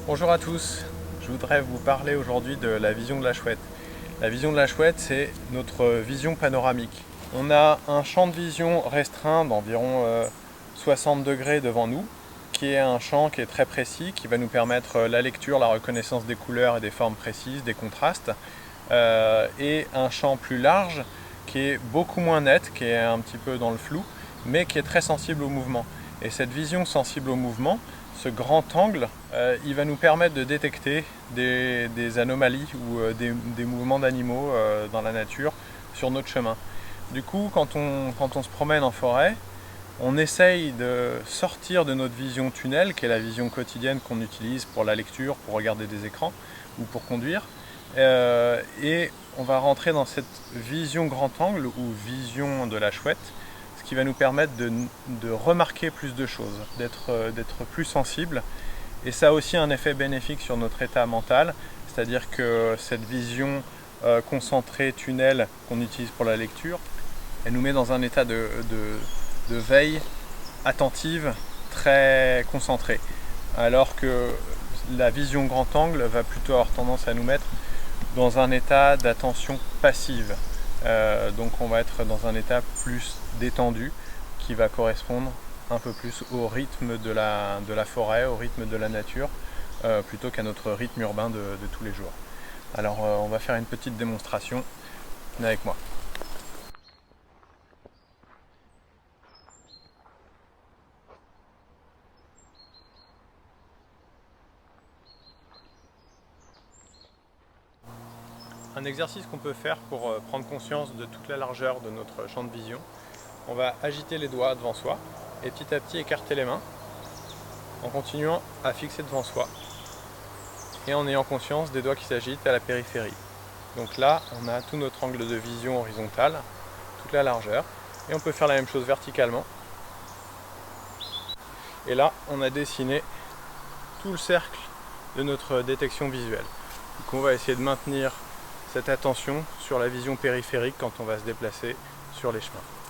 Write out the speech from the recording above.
Bonjour à tous, je voudrais vous parler aujourd'hui de la vision de la chouette. La vision de la chouette, c'est notre vision panoramique. On a un champ de vision restreint d'environ 60 degrés devant nous, qui est un champ qui est très précis, qui va nous permettre la lecture, la reconnaissance des couleurs et des formes précises, des contrastes, et un champ plus large qui est beaucoup moins net, qui est un petit peu dans le flou, mais qui est très sensible au mouvement. Et cette vision sensible au mouvement, ce grand angle, il va nous permettre de détecter des anomalies ou des mouvements d'animaux dans la nature sur notre chemin. Du coup, quand on se promène en forêt, on essaye de sortir de notre vision tunnel, qui est la vision quotidienne qu'on utilise pour la lecture, pour regarder des écrans ou pour conduire, et on va rentrer dans cette vision grand angle ou vision de la chouette, ce qui va nous permettre de remarquer plus de choses, d'être plus sensible. Et ça a aussi un effet bénéfique sur notre état mental, c'est-à-dire que cette vision concentrée, tunnel qu'on utilise pour la lecture, elle nous met dans un état de veille attentive, très concentrée. Alors que la vision grand angle va plutôt avoir tendance à nous mettre dans un état d'attention passive. Donc on va être dans un état plus détendu qui va correspondre un peu plus au rythme de la forêt, au rythme de la nature, plutôt qu'à notre rythme urbain de tous les jours. Alors on va faire une petite démonstration. Venez avec moi. Un exercice qu'on peut faire pour prendre conscience de toute la largeur de notre champ de vision. On va agiter les doigts devant soi et petit à petit écarter les mains en continuant à fixer devant soi et en ayant conscience des doigts qui s'agitent à la périphérie. Donc là, on a tout notre angle de vision horizontal, toute la largeur, et on peut faire la même chose verticalement. Et là, on a dessiné tout le cercle de notre détection visuelle. Donc on va essayer de maintenir cette attention sur la vision périphérique quand on va se déplacer sur les chemins.